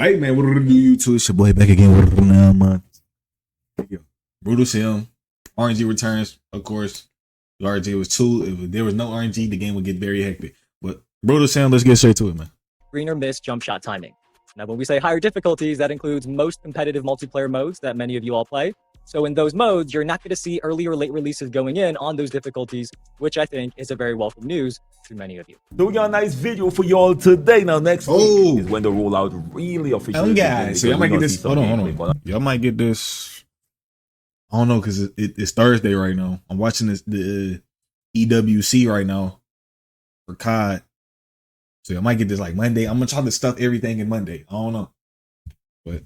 Hey man, what do you do? It's your boy back again with another month. Brutal Sim. RNG returns, of course. The RNG was 2. If there was no RNG, the game would get very hectic. But Brutal Sim, let's get straight to it, man. Green or miss jump shot timing. Now, when we say higher difficulties, that includes most competitive multiplayer modes that many of you all play. So in those modes, you're not going to see early or late releases going in on those difficulties, which I think is a very welcome news to many of you. So we got a nice video for y'all today. Now next week is when the rollout really officially begins. So y'all might get this. Hold on. Y'all might get this. I don't know because it's Thursday right now. I'm watching the EWC right now for COD. So I might get this like Monday. I'm gonna try to stuff everything in Monday. I don't know, but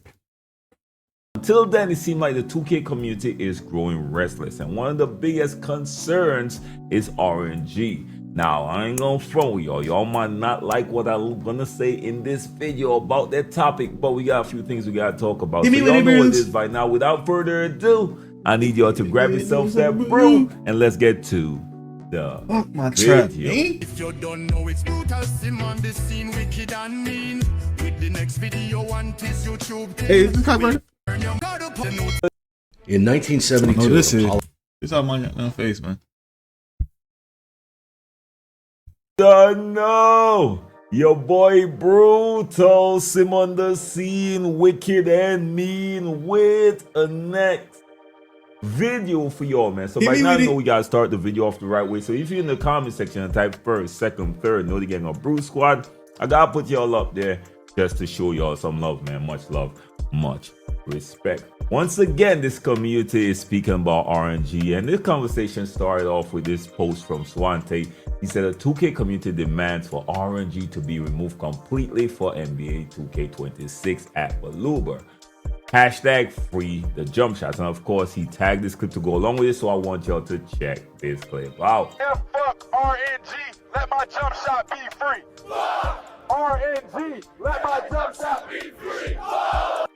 until then, it seems like the 2K community is growing restless, and one of the biggest concerns is RNG. Now, I ain't gonna front with y'all. Y'all might not like what I'm gonna say in this video about that topic, but we got a few things we gotta talk about. So y'all know what it is by now. Without further ado, I need y'all to grab yourself that brew, and let's get to the video. If you don't know, it's Brutal Sim on the scene, wicked and mean. With the next video on this YouTube. Hey, is this copyrighted? In 1972, this is how my face, man. No, your boy Brutal Sim on the scene, wicked and mean, with a next video for y'all, man. So by now, you know we gotta start the video off the right way. So if you're in the comment section and type first, second, third, know the gang of Brew Squad, I gotta put y'all up there just to show y'all some love, man. Much love, much respect. Once again, this community is speaking about RNG, and this conversation started off with this post from Swante. He said a 2K community demands for RNG to be removed completely for NBA 2K26 at Baluba. Hashtag free the jump shots. And of course, he tagged this clip to go along with it, so I want y'all to check this clip out. Yeah, fuck RNG, let my jump shot be free. RNG, let my jump shot be free.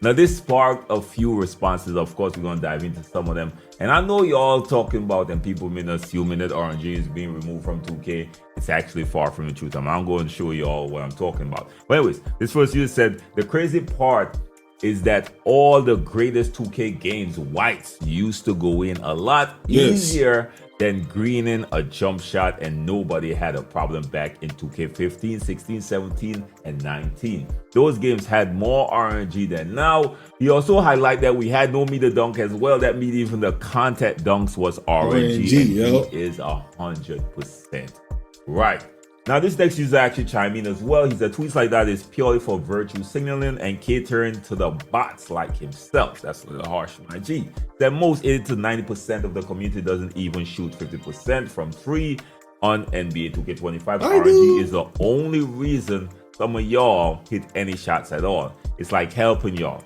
Now this sparked a few responses. Of course, we're gonna dive into some of them. And I know y'all talking about, and people been assuming that RNG is being removed from 2K. It's actually far from the truth. I'm going to show y'all what I'm talking about. But anyways, this first user said, the crazy part is that all the greatest 2K games, whites used to go in a lot easier than greening a jump shot, and nobody had a problem back in 2K15, 16, 17, and 19. Those games had more RNG than now. He also highlighted that we had no meter dunk as well. That means even the contact dunks was RNG, and he is 100% right. Now, this next user actually chimed in as well. He said tweets like that is purely for virtue signaling and catering to the bots like himself. That's a little harsh, my G. That most 80 to 90% of the community doesn't even shoot 50% from 3 on NBA 2K25. RNG is the only reason some of y'all hit any shots at all. It's like helping y'all.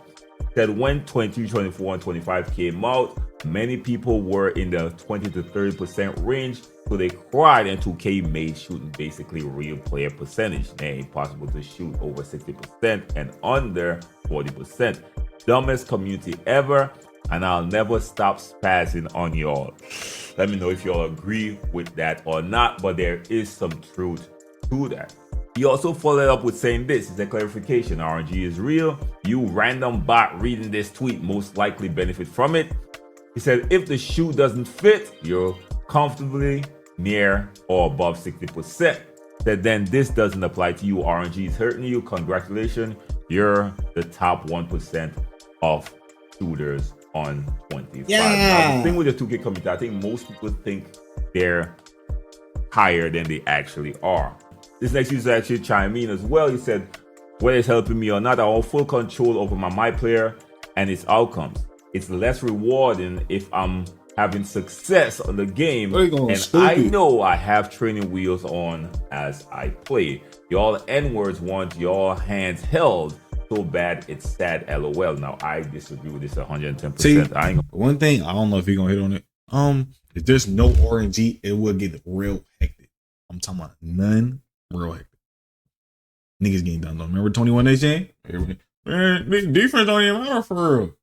That when 23, 24, and 25 came out, many people were in the 20 to 30% range, so they cried, and 2K made shooting basically real player percentage. It ain't possible to shoot over 60% and under 40%. Dumbest community ever, and I'll never stop spazzing on y'all. Let me know if y'all agree with that or not, but there is some truth to that. He also followed up with saying this, it's a clarification, RNG is real. You random bot reading this tweet most likely benefit from it. He said, if the shoe doesn't fit, you're comfortably near or above 60%. That then this doesn't apply to you. RNG is hurting you. Congratulations, you're the top 1% of shooters on 25. Now, the thing with the 2K community, I think most people think they're higher than they actually are. This next user actually chimed in as well. He said, whether it's helping me or not, I want full control over my player and its outcomes. It's less rewarding if I'm having success on the game, and I know I have training wheels on as I play. Y'all N-words want y'all hands held so bad it's sad, LOL. Now I disagree with this 110%. See, one thing, I don't know if you're gonna hit on it. If there's no RNG, it will get real hectic. I'm talking about none real hectic. Niggas getting done though. Remember 21 days game? Man, defense don't even matter for real.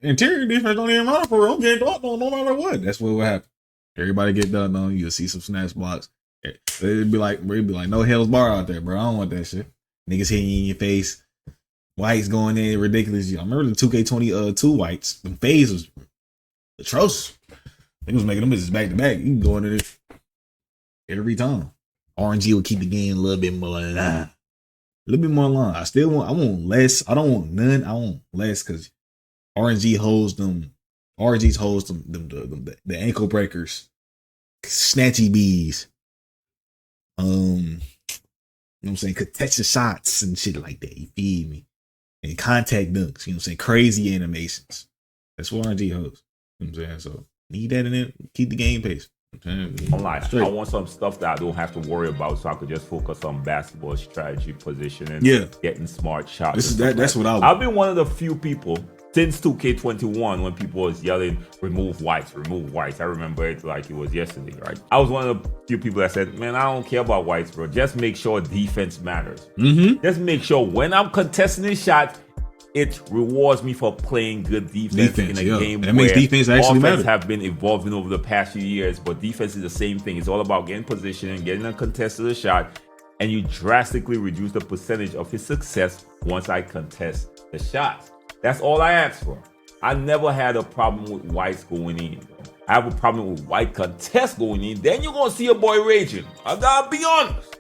Interior defense don't even matter for real. I'm getting done no matter what. That's what will happen. Everybody get done on. You'll see some snaps blocks. It'd be like no Hell's Bar out there, bro. I don't want that shit. Niggas hitting you in your face. Whites going in ridiculous. I remember the 2K22 whites. The phase was atrocious. They was making them business back to back. You can go into this every time. RNG will keep the game a little bit more line. A little bit more line. I want less. I don't want none. I want less because RNG's holds them the ankle breakers, snatchy bees. You know what I'm saying? Contested shots and shit like that. You feed me. And contact dunks. You know what I'm saying? Crazy animations. That's what RNG holds. You know what I'm saying? So need that in it. Keep the game pace. Online. I want some stuff that I don't have to worry about, so I could just focus on basketball strategy, positioning, getting smart shots. That's what I've been one of the few people since 2K21 when people was yelling, remove whites. I remember it like it was yesterday, right? I was one of the few people that said, man, I don't care about whites, bro. Just make sure defense matters. Just make sure when I'm contesting a shot, it rewards me for playing good defense in a game that makes defense actually matter. Have been evolving over the past few years, but defense is the same thing. It's all about getting position and getting a contested shot, and you drastically reduce the percentage of his success once I contest the shots. That's all I asked for. I never had a problem with whites going in. I have a problem with white contests going in. Then you're gonna see a boy raging. I gotta be honest.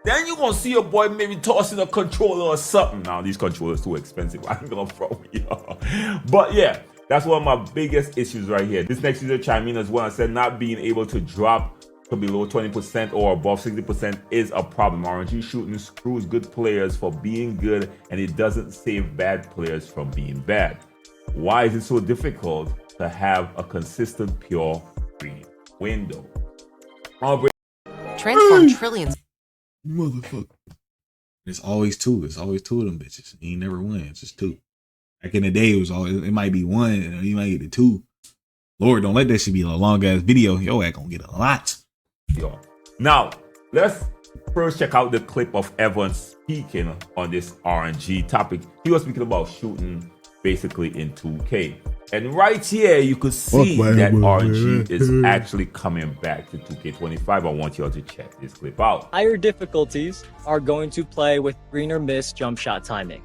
Then you're gonna see a boy maybe tossing a controller or something. Now these controllers too expensive. I ain't gonna throw y'all. But yeah, that's one of my biggest issues right here. This next user chimed in as well and said not being able to drop to below 20% or above 60% is a problem. RNG shooting screws good players for being good, and it doesn't save bad players from being bad. Why is it so difficult to have a consistent pure green window? Transform trillions. Motherfucker. It's always two. It's always two of them bitches. He never win. It's just two. Back in the day, it might be one, and you might get the two. Lord, don't let that shit be a long ass video. Yo, I gonna get a lot. Yo. Now, let's first check out the clip of Evan speaking on this RNG topic. He was speaking about shooting basically in 2K. And right here, you could see that RNG is actually coming back to 2K25. I want y'all to check this clip out. Higher difficulties are going to play with green or miss jump shot timing.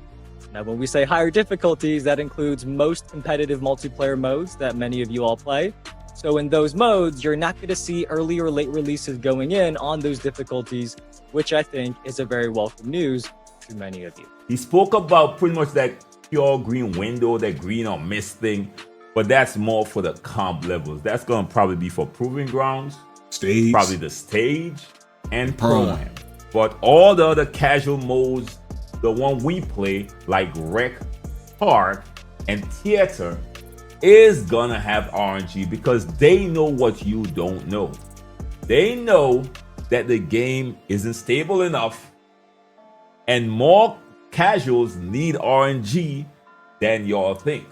Now, when we say higher difficulties, that includes most competitive multiplayer modes that many of you all play. So in those modes, you're not going to see early or late releases going in on those difficulties, which I think is a very welcome news to many of you. He spoke about pretty much that pure green window, that green or miss thing, but that's more for the comp levels. That's going to probably be for Proving Grounds, stage, probably the stage, and Pro-Am. But all the other casual modes, the one we play, like Rec, Park, and Theater, is gonna have RNG because they know what you don't know. They know that the game isn't stable enough, and more casuals need RNG than y'all think.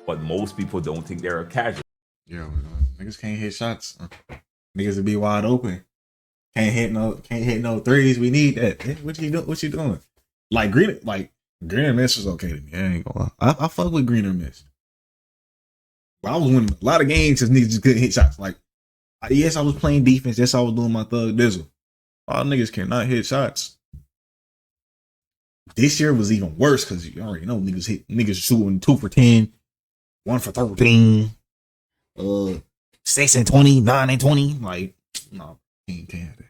But most people don't think they're a casual. Yo, niggas can't hit shots. Niggas will be wide open. Can't hit no threes. We need that. What you doing? Like green or miss was okay to me. I ain't gonna lie. I fuck with green or miss. But I was winning a lot of games because niggas just couldn't hit shots. Like, yes, I was playing defense. Yes, I was doing my thug dizzle. All niggas cannot hit shots. This year was even worse because you already know niggas shooting 2 for 10, 1 for 13, 6 and 20, 9 and 20. Like, no, can't have that.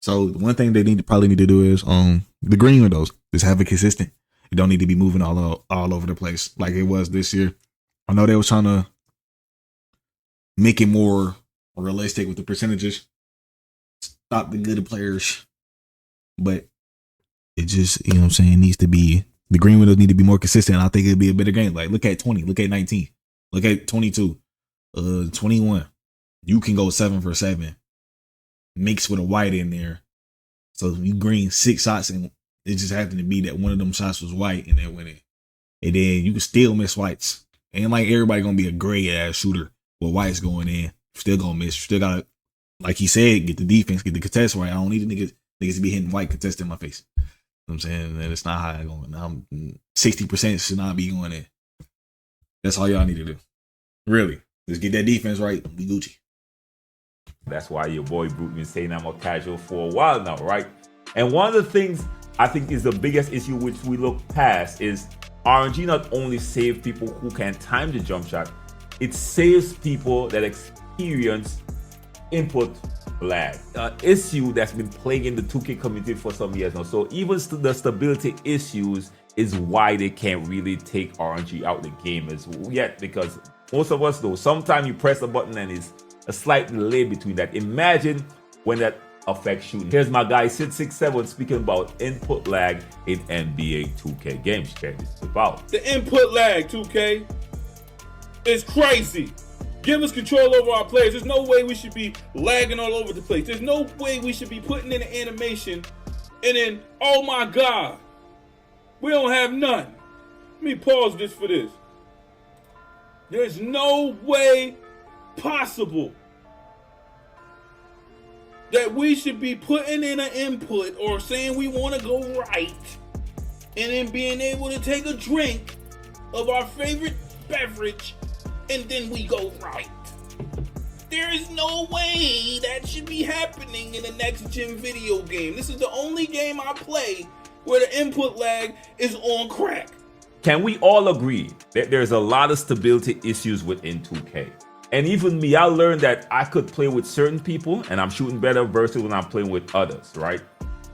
So the one thing they probably need to do is the green windows. Just have it consistent. You don't need to be moving all over the place like it was this year. I know they was trying to make it more realistic with the percentages. Stop the good players. But it just, you know what I'm saying, needs to be, the green windows need to be more consistent. I think it'd be a better game. Like, look at 20, look at 19, look at 22, 21. You can go 7 for 7. Mixed with a white in there. So you green 6 shots and it just happened to be that one of them shots was white and then went in. And then you can still miss whites. Ain't like everybody gonna be a gray ass shooter with whites going in. Still gonna miss. Still gotta, like he said, get the defense, get the contest right. I don't need the niggas to be hitting white contest in my face. You know what I'm saying? And it's not high going. 60% should not be going in. That's all y'all need to do. Really. Just get that defense right. Be Gucci. That's why your boy Brute been saying I'm a casual for a while now, right? And one of the things I think is the biggest issue which we look past is RNG not only saves people who can time the jump shot, it saves people that experience input lag, issue that's been plaguing the 2K community for some years now. So even the stability issues is why they can't really take RNG out the game as yet, because most of us know sometimes you press a button and it's a slight delay between that. Imagine when that affects shooting. Here's my guy Sid67 speaking about input lag in NBA 2K games. Check this out. The input lag, 2K, is crazy. Give us control over our players. There's no way we should be lagging all over the place. There's no way we should be putting in an animation and then, oh my God, we don't have none. Let me pause this for this. There's no way possible that we should be putting in an input or saying we want to go right and then being able to take a drink of our favorite beverage and then we go right. There is no way that should be happening in a next gen video game. This is the only game I play where the input lag is on crack. Can we all agree that there's a lot of stability issues within 2K? And even me, I learned that I could play with certain people and I'm shooting better versus when I'm playing with others, right?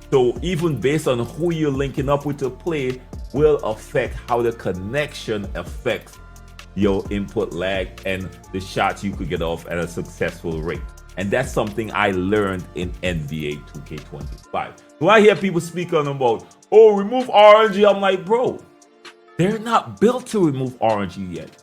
So even based on who you're linking up with to play will affect how the connection affects your input lag and the shots you could get off at a successful rate. And that's something I learned in NBA 2K25. So I hear people speak on about, oh, remove RNG. I'm like, bro, they're not built to remove RNG yet.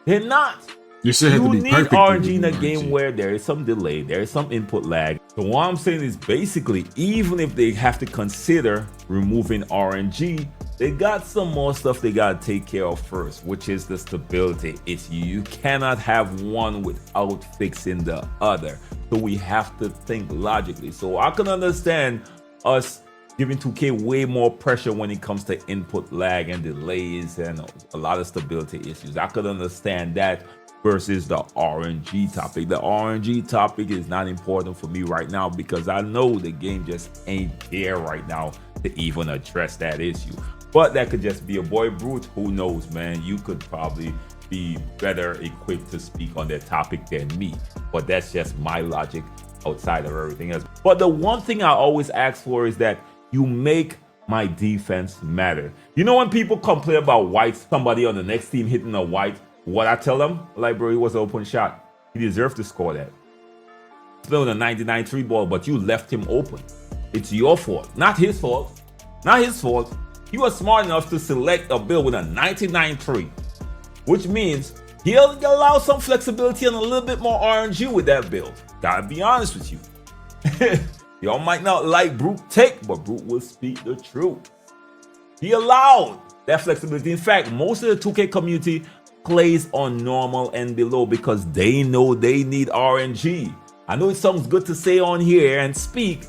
They're not. You still have to be need perfect RNG in a RNG. game where there is some delay, there is some input lag. So what I'm saying is basically, even if they have to consider removing RNG, they got some more stuff they gotta take care of first, which is the stability issue. You cannot have one without fixing the other. So we have to think logically. So I can understand us giving 2K way more pressure when it comes to input lag and delays and a lot of stability issues. I could understand that versus the RNG topic. The RNG topic is not important for me right now because I know the game just ain't there right now to even address that issue. But that could just be a boy brute. Who knows, man? You could probably be better equipped to speak on that topic than me. But that's just my logic outside of everything else. But the one thing I always ask for is that you make my defense matter. You know when people complain about white, somebody on the next team hitting a white, what I tell them? Like, bro, it was an open shot. He deserved to score that. He's playing a 99-3 ball, but you left him open. It's your fault, not his fault. Not his fault. He was smart enough to select a build with a 99-3, which means he'll allow some flexibility and a little bit more RNG with that build. Gotta be honest with you. Y'all might not like Brute take, but Brute will speak the truth. He allowed that flexibility. In fact, most of the 2K community plays on normal and below because they know they need RNG. I know it sounds good to say on here and speak,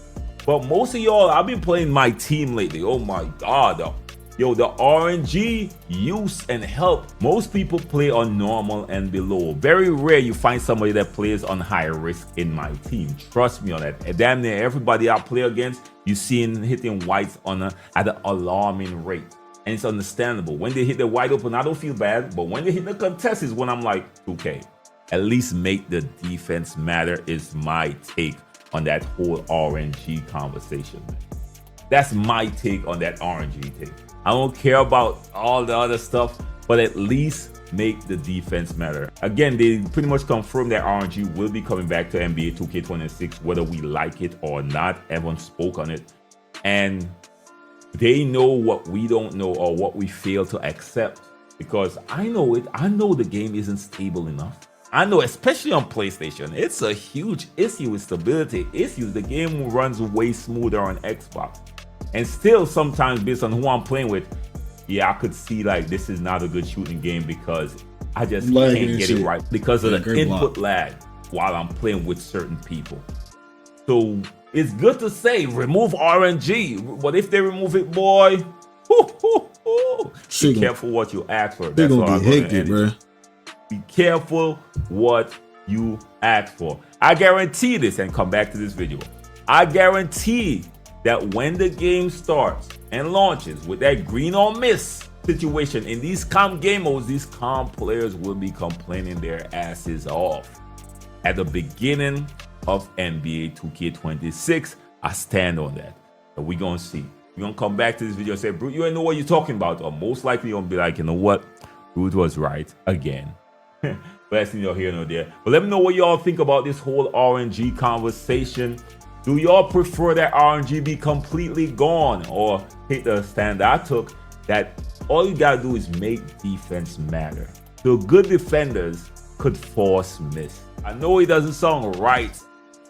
but most of y'all, I've been playing my team lately. Oh my God. Yo, the RNG use and help. Most people play on normal and below. Very rare you find somebody that plays on high risk in my team. Trust me on that. Damn near everybody I play against, you seen hitting whites on at an alarming rate. And it's understandable. When they hit the wide open, I don't feel bad. But when they hit the contest is when I'm like, okay, at least make the defense matter is my take on that whole RNG conversation. That's my take on that RNG take. I don't care about all the other stuff, but at least make the defense matter. Again, they pretty much confirmed that RNG will be coming back to NBA 2K26, whether we like it or not. Everyone spoke on it. And they know what we don't know or what we fail to accept, because I know it. I know the game isn't stable enough. I know, especially on PlayStation, it's a huge issue with stability issues. The game runs way smoother on Xbox. And still, sometimes based on who I'm playing with, yeah, I could see like this is not a good shooting game because I just can't get it right because of the input lag while I'm playing with certain people. So it's good to say remove RNG, but if they remove it, boy, be careful what you ask for. They're gonna be hectic, bro. Be careful what you ask for. I guarantee this, and come back to this video. I guarantee that when the game starts, and launches with that green or miss situation in these calm game modes, these calm players will be complaining their asses off. At the beginning of NBA 2K26, I stand on that. And we're gonna see. We're gonna come back to this video and say, Brute, you ain't know what you're talking about. Or most likely you're gonna be like, you know what? Brute was right again. But that's neither here nor there. But let me know what y'all think about this whole RNG conversation. Do y'all prefer that RNG be completely gone, or take the stand I took that all you gotta do is make defense matter? So good defenders could force miss. I know it doesn't sound right,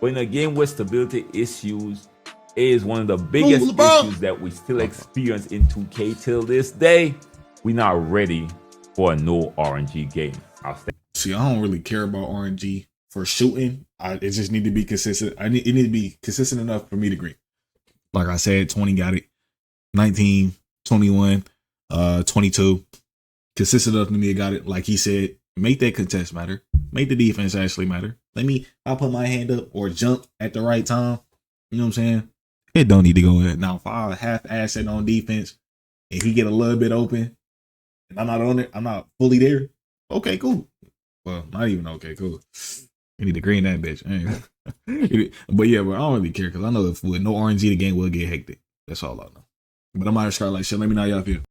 but in a game with stability issues is one of the biggest issues that we still experience in 2K till this day. We're not ready for a no RNG game. See, I don't really care about RNG for shooting. It just need to be consistent. It need to be consistent enough for me to agree. Like I said, 20 got it, 19, 21, 22. Consistent enough to me, got it. Like he said, make that contest matter. Make the defense actually matter. I'll put my hand up or jump at the right time. You know what I'm saying? It don't need to go in. Now, if I half-ass it on defense and he get a little bit open and I'm not on it, I'm not fully there. Okay, cool. Well, not even okay, cool. You need to green that bitch. But yeah, but I don't really care because I know if with no RNG, the game will get hectic. That's all I know. But I'm out of like shit. Let me know how y'all feel.